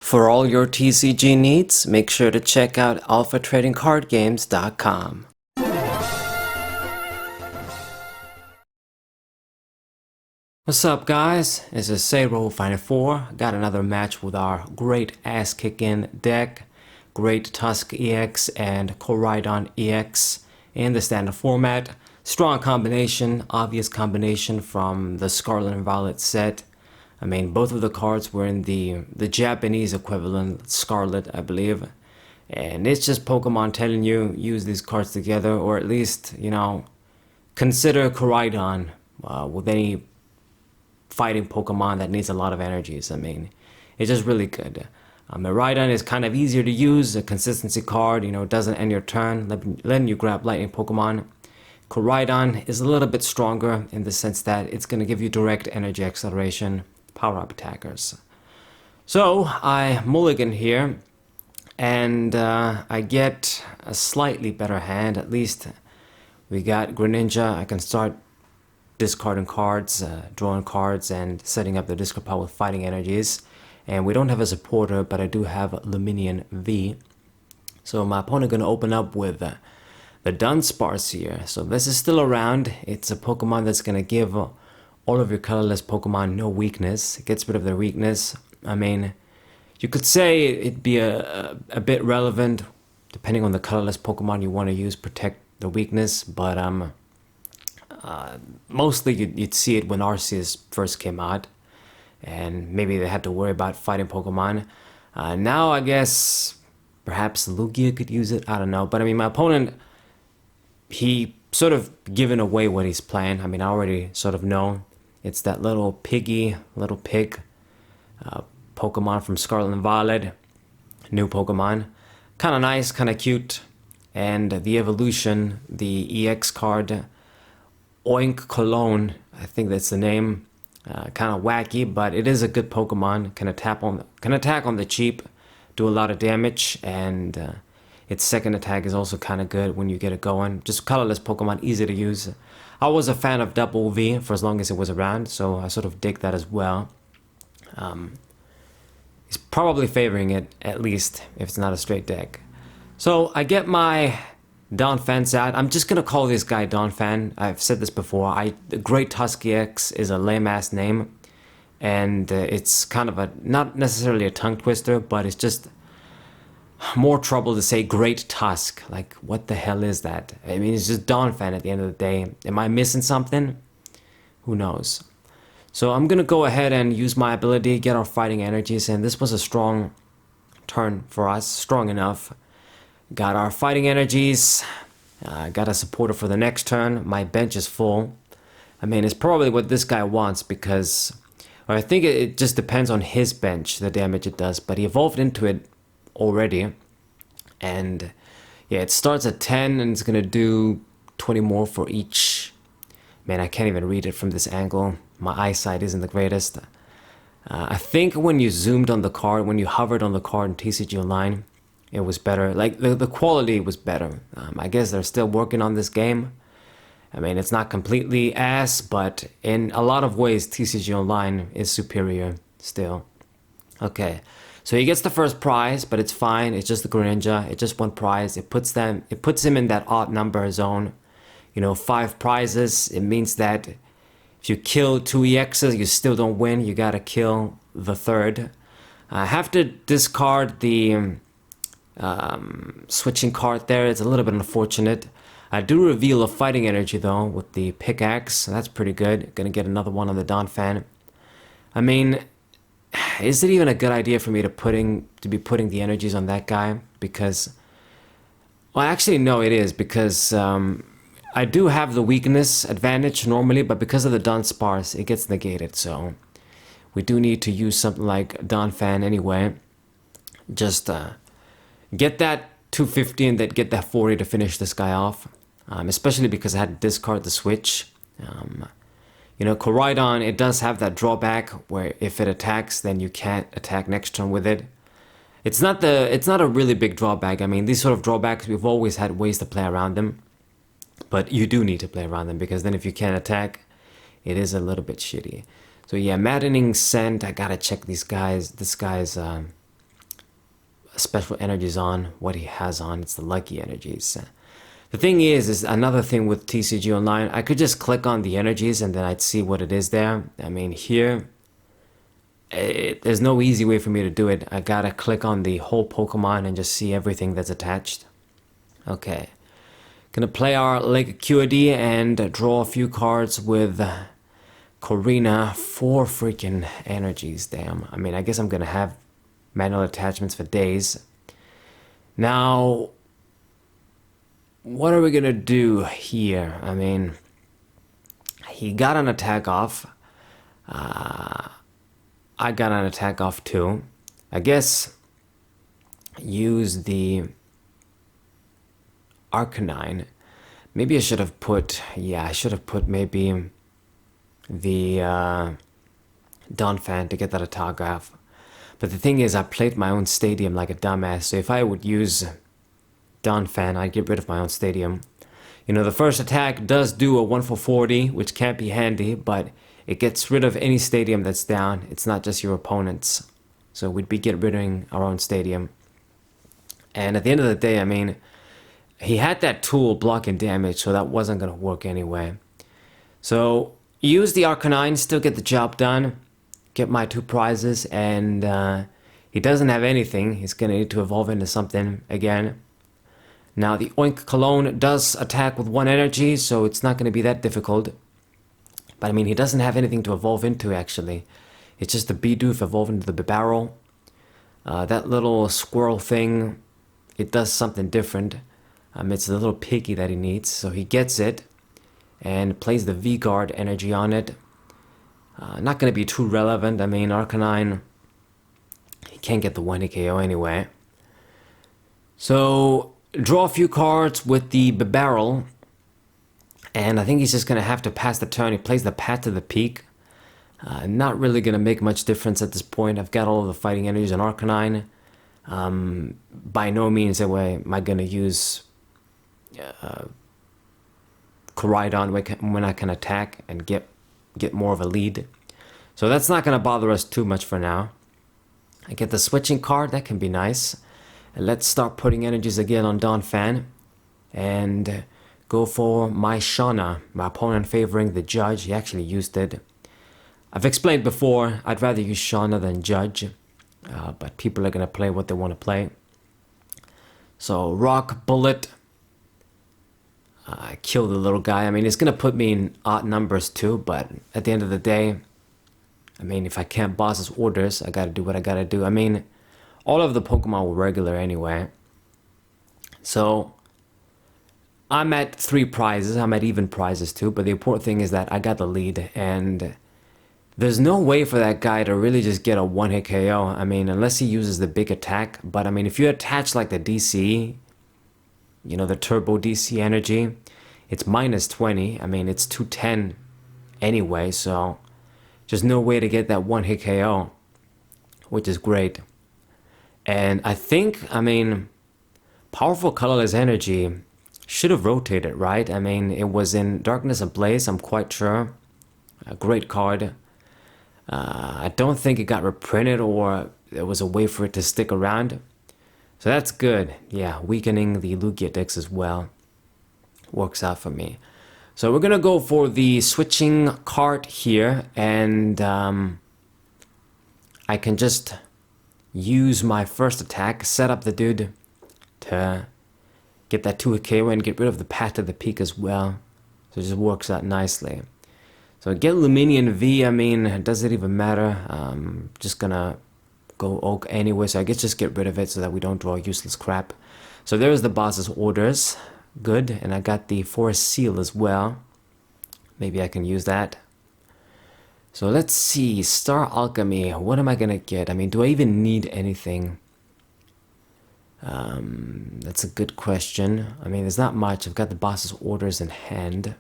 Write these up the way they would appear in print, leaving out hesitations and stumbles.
For all your TCG needs, make sure to check out alphatradingcardgames.com. What's up, guys? This is Sayro Final 4. Got another match with our great ass-kicking deck. Great Tusk EX and Koraidon EX in the standard format. Strong combination, obvious combination from the Scarlet and Violet set. I mean, both of the cards were in the Japanese equivalent, Scarlet, I believe. And it's just Pokemon telling you, use these cards together, or at least, you know, consider Koraidon with any fighting Pokemon that needs a lot of energies. I mean, it's just really good. Koraidon is kind of easier to use, a consistency card, you know, it doesn't end your turn, letting you grab lightning Pokemon. Koraidon is a little bit stronger in the sense that it's going to give you direct energy acceleration, power-up attackers. So I mulligan here, and I get a slightly better hand. At least we got Greninja. I can start discarding cards, drawing cards, and setting up the discard pile with fighting energies. And we don't have a supporter, but I do have Luminion V. So my opponent going to open up with the Dunsparce here. So this is still around. It's a Pokemon that's going to give all of your colorless Pokemon no weakness. It gets rid of their weakness. I mean, you could say it'd be a bit relevant depending on the colorless Pokemon you want to use, protect the weakness, but mostly you'd see it when Arceus first came out, and maybe they had to worry about fighting Pokemon. Now I guess perhaps Lugia could use it, I don't know, but I mean, my opponent, he sort of given away what he's playing. I mean, I already sort of know. It's that little pig Pokemon from Scarlet and Violet, new Pokemon. Kind of nice, kind of cute. And the evolution, the EX card, Oinkologne, I think that's the name. Kind of wacky, but it is a good Pokemon. Can attack on the cheap, do a lot of damage, and its second attack is also kind of good when you get it going. Just colorless Pokemon, easy to use. I was a fan of Double V for as long as it was around, so I sort of dig that as well. He's probably favoring it, at least, if it's not a straight deck. So I get my Donphan's out. I'm just gonna call this guy Donphan. I've said this before. The Great Tusk EX is a lame-ass name, and it's kind of not necessarily a tongue twister, but it's just more trouble to say Great Tusk. Like, what the hell is that? I mean, it's just Donphan at the end of the day. Am I missing something? Who knows? So I'm gonna go ahead and use my ability, get our fighting energies, and this was a strong turn for us, strong enough. Got our fighting energies, got a supporter for the next turn. My bench is full. I mean, it's probably what this guy wants because, or I think it just depends on his bench, the damage it does, but he evolved into it already, and yeah, it starts at 10 and it's gonna do 20 more for each. Man, I can't even read it from this angle. My eyesight isn't the greatest. I think when you zoomed on the card, when you hovered on the card in TCG Online, it was better. Like the quality was better. I guess they're still working on this game. I mean, it's not completely ass, but in a lot of ways TCG Online is superior still. Okay. So he gets the first prize, but it's fine. It's just the Greninja. It's just one prize. It puts him in that odd number zone. You know, 5 prizes. It means that if you kill 2 EXs, you still don't win. You gotta kill the third. I have to discard the switching card there. It's a little bit unfortunate. I do reveal a fighting energy though with the pickaxe. That's pretty good. Gonna get another one on the Donphan. I mean, is it even a good idea for me to be putting the energies on that guy? Because, well, actually no, it is, because I do have the weakness advantage normally, but because of the Dunsparce, it gets negated. So we do need to use something like Donphan anyway. Just get that 250 and then get that 40 to finish this guy off. Especially because I had to discard the switch. You know, Koraidon, it does have that drawback where if it attacks, then you can't attack next turn with it. It's not a really big drawback. I mean, these sort of drawbacks, we've always had ways to play around them. But you do need to play around them, because then if you can't attack, it is a little bit shitty. So yeah, Maddening Scent, I gotta check this guy's special energies on, what he has on. It's the lucky energies. The thing is another thing with TCG Online, I could just click on the energies and then I'd see what it is there. I mean, here, there's no easy way for me to do it. I gotta click on the whole Pokemon and just see everything that's attached. Okay. Gonna play our Lake Acuity and draw a few cards with Korrina. 4 freaking energies, damn. I mean, I guess I'm gonna have manual attachments for days. Now, what are we gonna do here? I mean, he got an attack off. I got an attack off too. I guess use the Arcanine. Maybe I should have put, yeah, I should have put maybe the Donphan to get that attack off. But the thing is, I played my own stadium like a dumbass, so if I would use Donphan, I'd get rid of my own stadium. You know, the first attack does do a 1 for 40, which can't be handy, but it gets rid of any stadium that's down. It's not just your opponent's. So we'd be get rid of our own stadium. And at the end of the day, I mean, he had that tool blocking damage, so that wasn't going to work anyway. So use the Arcanine, still get the job done, get my 2 prizes, and he doesn't have anything. He's going to need to evolve into something again. Now the Oinkologne does attack with 1 energy, so it's not going to be that difficult. But I mean, he doesn't have anything to evolve into actually. It's just the Bidoof evolved into the Bibarel. That little squirrel thing, it does something different. It's the little piggy that he needs, so he gets it and plays the V-Guard energy on it. Not going to be too relevant. I mean, Arcanine, he can't get the 1 KO anyway. So draw a few cards with the Bibarel. And I think he's just going to have to pass the turn. He plays the Path to the Peak. Not really going to make much difference at this point. I've got all of the fighting energies on Arcanine. By no means am I going to use Koraidon when I can attack and get more of a lead. So that's not going to bother us too much for now. I get the switching card. That can be nice. And let's start putting energies again on Donphan. And go for my Shauna, my opponent favoring the Judge. He actually used it. I've explained before, I'd rather use Shauna than Judge, but people are going to play what they want to play. So Rock, Bullet, kill the little guy. I mean, it's going to put me in odd numbers too, but at the end of the day, I mean, if I can't boss his orders, I got to do what I got to do. I mean, all of the Pokemon were regular anyway. So I'm at 3 prizes. I'm at even prizes too, but the important thing is that I got the lead, and there's no way for that guy to really just get a 1-hit KO. I mean, unless he uses the big attack. But I mean, if you attach like the DC, you know, the Turbo DC energy, it's -20. I mean, it's 210 anyway, so just no way to get that 1-hit KO, which is great. And I think, I mean, Powerful Colorless Energy should have rotated, right? I mean, it was in Darkness Ablaze, I'm quite sure. A great card. I don't think it got reprinted or there was a way for it to stick around. So that's good. Yeah, weakening the Lugia decks as well. Works out for me. So we're going to go for the switching card here. And I can just use my first attack, set up the dude to get that 2-hit KO and get rid of the Path to the Peak as well. So it just works out nicely. So get Luminion V, I mean, does it even matter? Just gonna go Oak anyway, so I guess just get rid of it so that we don't draw useless crap. So there's the boss's orders. Good, and I got the Forest Seal as well. Maybe I can use that. So let's see, Star Alchemy, what am I gonna get? I mean, do I even need anything? That's a good question. I mean, there's not much. I've got the boss's orders in hand.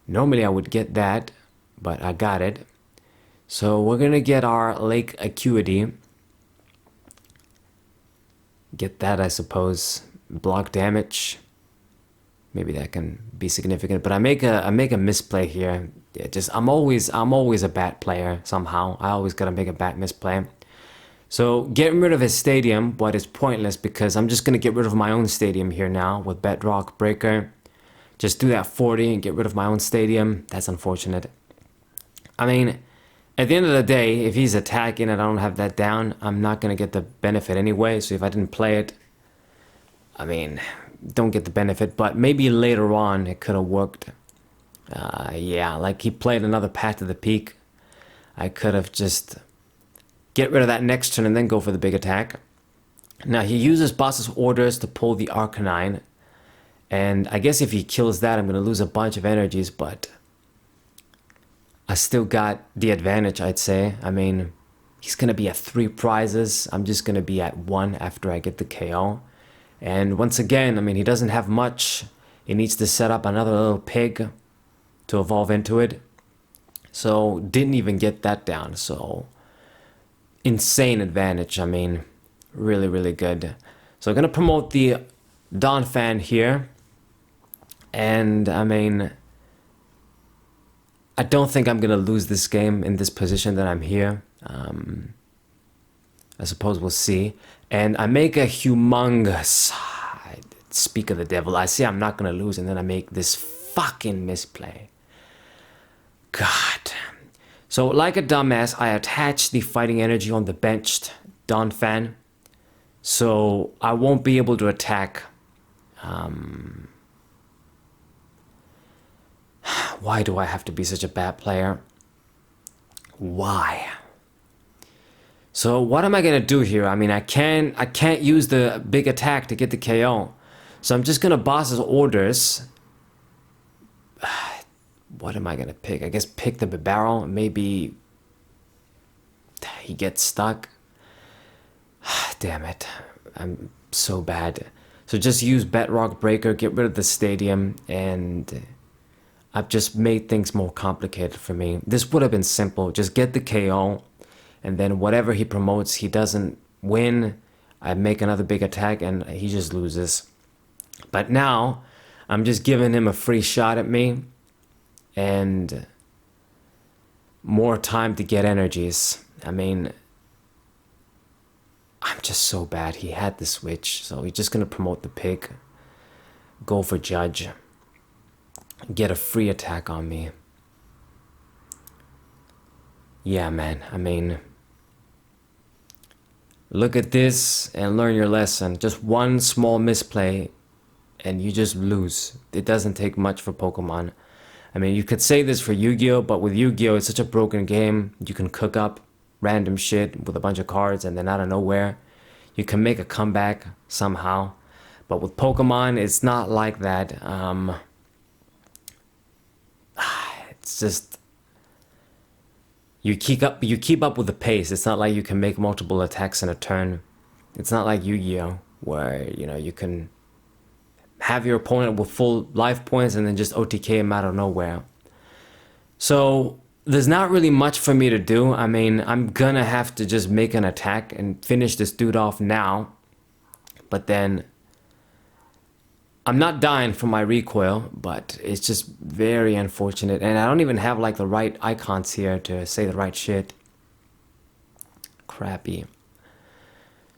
Normally I would get that, but I got it. So we're gonna get our Lake Acuity. Get that, I suppose. Block damage. Maybe that can be significant, but I make a misplay here. Yeah, just I'm always a bad player somehow. I always gotta make a bad misplay. So getting rid of his stadium, but it's pointless because I'm just going to get rid of my own stadium here now with Bedrock Breaker. Just do that 40 and get rid of my own stadium. That's unfortunate. I mean, at the end of the day, if he's attacking and I don't have that down, I'm not going to get the benefit anyway. So if I didn't play it, I mean, don't get the benefit. But maybe later on it could have worked. Yeah, like he played another Path to the Peak. I could have just get rid of that next turn and then go for the big attack. Now he uses boss's orders to pull the Arcanine. And I guess if he kills that, I'm going to lose a bunch of energies, but I still got the advantage, I'd say. I mean, he's going to be at 3 prizes. I'm just going to be at 1 after I get the KO. And once again, I mean, he doesn't have much. He needs to set up another little pig to evolve into it. So didn't even get that down. So insane advantage. I mean, really, really good. So I'm going to promote the Donphan here. And I mean, I don't think I'm going to lose this game in this position that I'm here. I suppose we'll see. And I make a humongous, speak of the devil, I say I'm not going to lose and then I make this fucking misplay. God. So like a dumbass, I attach the fighting energy on the benched Donphan. So I won't be able to attack. Why do I have to be such a bad player? Why? So what am I gonna do here? I mean, I can't use the big attack to get the KO. So I'm just gonna boss's orders. What am I gonna pick? I guess pick the barrel. Maybe he gets stuck. Damn it. I'm so bad. So just use Bedrock Breaker, get rid of the stadium, and I've just made things more complicated for me. This would have been simple. Just get the KO, and then whatever he promotes, he doesn't win. I make another big attack, and he just loses. But now, I'm just giving him a free shot at me, and more time to get energies. I mean, I'm just so bad. He had the switch, so he's just gonna promote the pig, go for judge, get a free attack on me. Yeah, man, I mean, look at this and learn your lesson. Just one small misplay and you just lose. It doesn't take much for Pokemon. I mean, you could say this for Yu-Gi-Oh, but with Yu-Gi-Oh, it's such a broken game. You can cook up random shit with a bunch of cards and then out of nowhere, you can make a comeback somehow. But with Pokemon, it's not like that. It's just you keep up with the pace. It's not like you can make multiple attacks in a turn. It's not like Yu-Gi-Oh, where you can have your opponent with full life points and then just OTK him out of nowhere. So there's not really much for me to do. I mean, I'm gonna have to just make an attack and finish this dude off now. But then I'm not dying from my recoil, but it's just very unfortunate. And I don't even have like the right icons here to say the right shit. Crappy.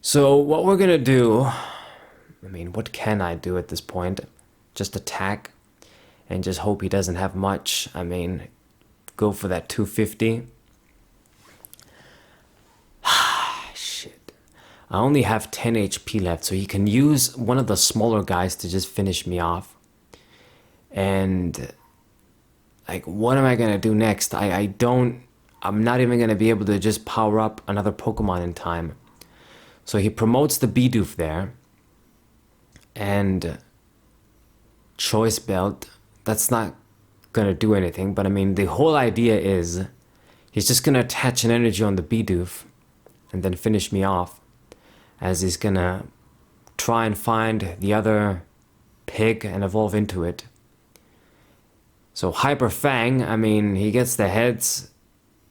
So what we're gonna do, I mean, what can I do at this point? Just attack and just hope he doesn't have much. I mean, go for that 250. Shit. I only have 10 HP left, so he can use one of the smaller guys to just finish me off. And like, what am I gonna do next? I'm not even gonna be able to just power up another Pokemon in time. So he promotes the Bidoof there. And Choice Belt, that's not gonna do anything, but I mean, the whole idea is he's just gonna attach an energy on the Bidoof and then finish me off, as he's gonna try and find the other pig and evolve into it. So Hyper Fang, I mean, he gets the heads.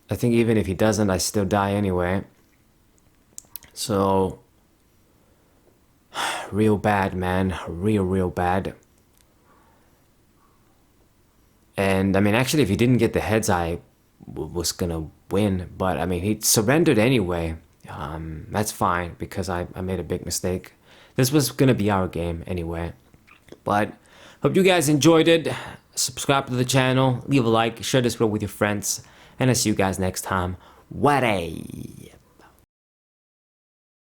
I think even if he doesn't, I still die anyway. So real bad, man. Real bad. And I mean, actually, if he didn't get the heads, I was gonna win. But I mean, he surrendered anyway. That's fine because I made a big mistake. This was gonna be our game anyway. But hope you guys enjoyed it. Subscribe to the channel, leave a like, share this video with your friends, and I'll see you guys next time. What a